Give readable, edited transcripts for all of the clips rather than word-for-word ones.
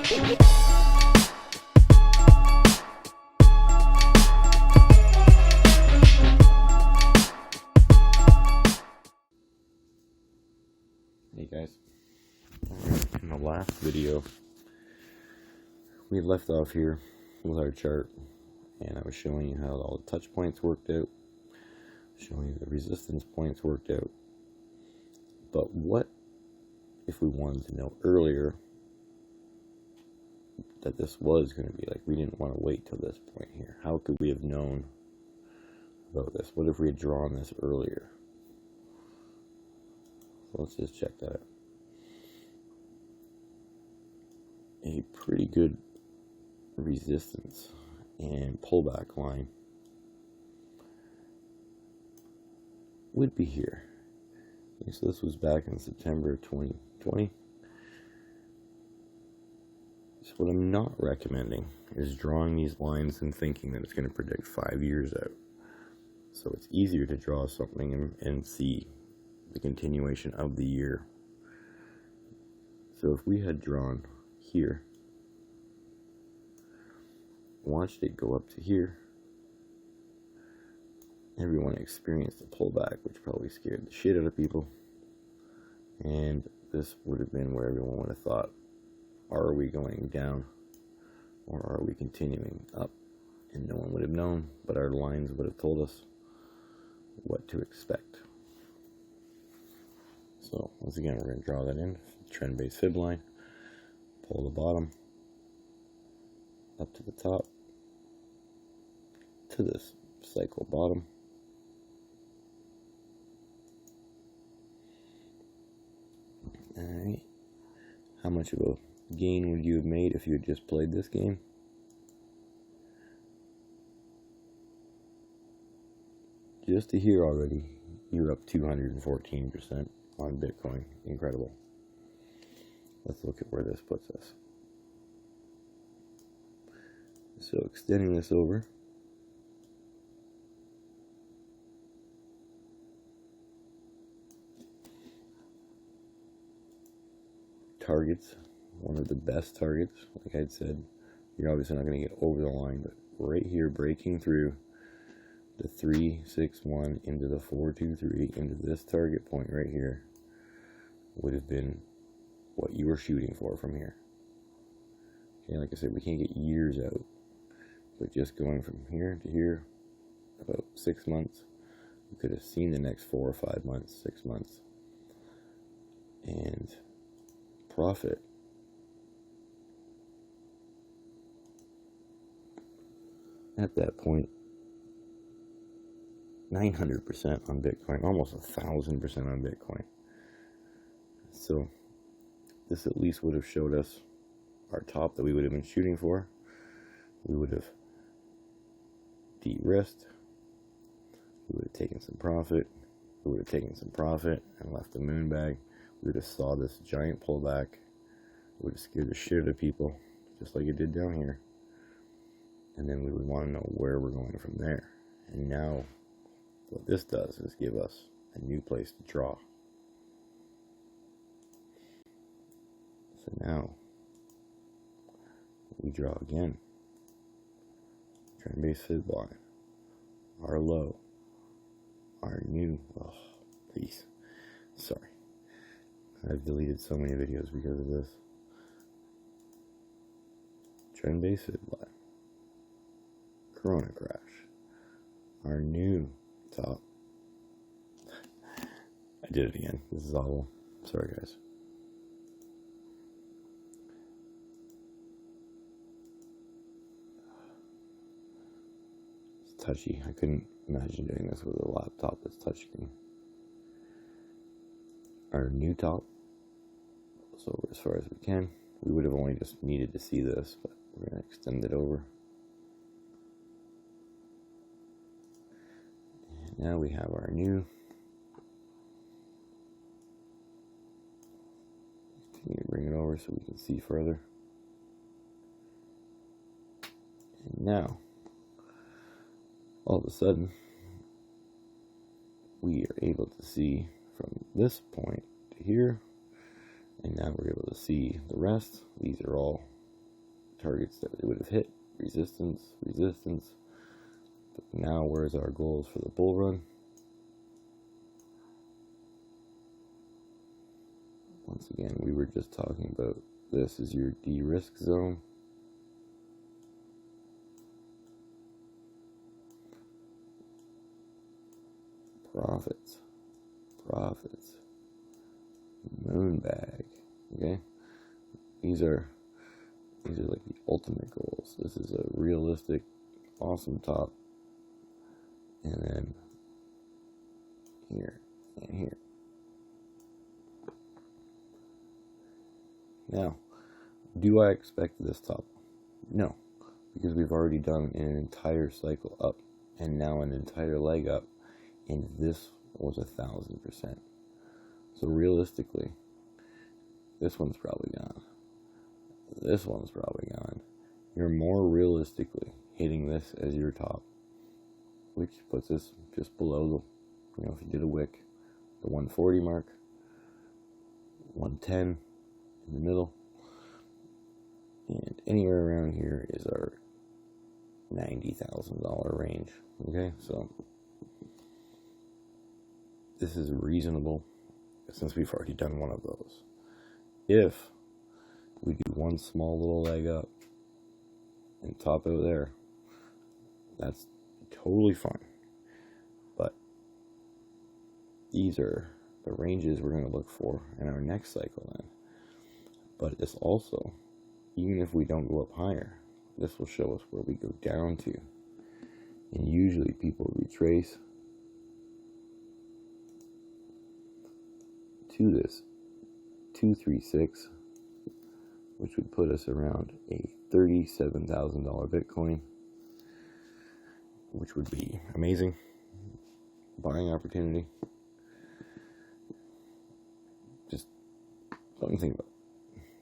Hey guys, in the last video we left off here with our chart, and I was showing you how all the touch points worked out, showing you the resistance points worked out. But what if we wanted to know earlier that this was going to be like, we didn't want to wait till this point here? How could we have known about this? What if we had drawn this earlier? So let's just check that out. A pretty good resistance and pullback line would be here. Okay, so this was back in September 2020. So what I'm not recommending is drawing these lines and thinking that it's going to predict 5 years out. So it's easier to draw something and see the continuation of the year. So if we had drawn here, watched it go up to here, everyone experienced a pullback, which probably scared the shit out of people, and this would have been where everyone would have thought, are we going down or are we continuing up? And no one would have known, but our lines would have told us what to expect. So once again, we're going to draw that in, trend-based fib line, pull the bottom up to the top, to this cycle bottom, alright. How much of a gain would you have made if you had just played this game? Just to here already, you're up 214% on Bitcoin. Incredible. Let's look at where this puts us. So extending this over, targets, one of the best targets. Like I said, you're obviously not going to get over the line, but right here, breaking through the 361 into the 423 into this target point right here would have been what you were shooting for from here. Okay, like I said, we can't get years out, but just going from here to here, about 6 months, you could have seen the next 4 or 5 months, 6 months, and profit at that point 900% on Bitcoin, almost 1,000% on Bitcoin. So this at least would have showed us our top that we would have been shooting for. We would have de-risked, we would have taken some profit, we would have taken some profit and left the moon bag. We would have saw this giant pullback. It would have scared the shit out of people, just like it did down here. And then we would want to know where we're going from there. And now what this does is give us a new place to draw. So now we draw again. Trend-based fib line, our low, our new, oh please, sorry, I've deleted so many videos because of this. Trend-based fib line, Corona crash, our new top. I did it again. This is awful. Sorry, guys. It's touchy. I couldn't imagine doing this with a laptop that's touchscreen. Our new top. So as far as we can. We would have only just needed to see this, but we're going to extend it over. And now we have our new. Continue to bring it over so we can see further. And now, all of a sudden, we are able to see from this point to here, and now we're able to see the rest. These are all targets that it would have hit. Resistance, resistance. But now, where's our goals for the bull run? Once again, we were just talking about this is your de-risk zone. Profits, profits, moon bag. Okay, these are like the ultimate goals. This is a realistic, awesome top, and then here and here. Now, do I expect this top? No, because we've already done an entire cycle up and now an entire leg up, and this was 1,000%. So realistically, this one's probably gone. This one's probably gone. You're more realistically hitting this as your top, which puts us just below the, if you did a wick, the 140 mark, 110 in the middle, and anywhere around here is our $90,000 range. Okay, so this is reasonable since we've already done one of those. If we do one small little leg up and top out there, that's totally fine. But these are the ranges we're going to look for in our next cycle then. But this also, even if we don't go up higher, this will show us where we go down to. And usually people retrace to this 236, which would put us around a $37,000 Bitcoin, which would be amazing buying opportunity. Just something to think about.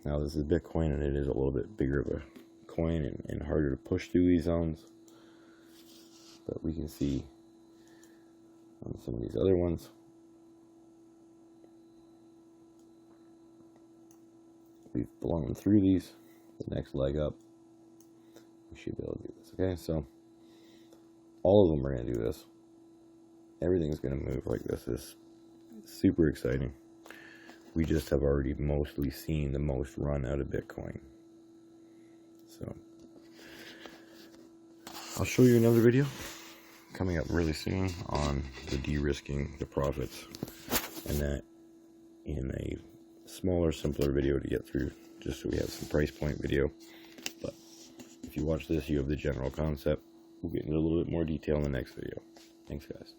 Now, this is Bitcoin, and it is a little bit bigger of a coin and harder to push through these zones. But we can see on some of these other ones, we've blown through these. The next leg up, we should be able to do this. Okay, so all of them are going to do this. Everything's going to move like this. It's super exciting. We just have already mostly seen the most run out of Bitcoin. So I'll show you another video coming up really soon on the de-risking the profits, and that in a smaller, simpler video to get through, just so we have some price point video. But if you watch this, you have the general concept. We'll get into a little bit more detail in the next video. Thanks, guys.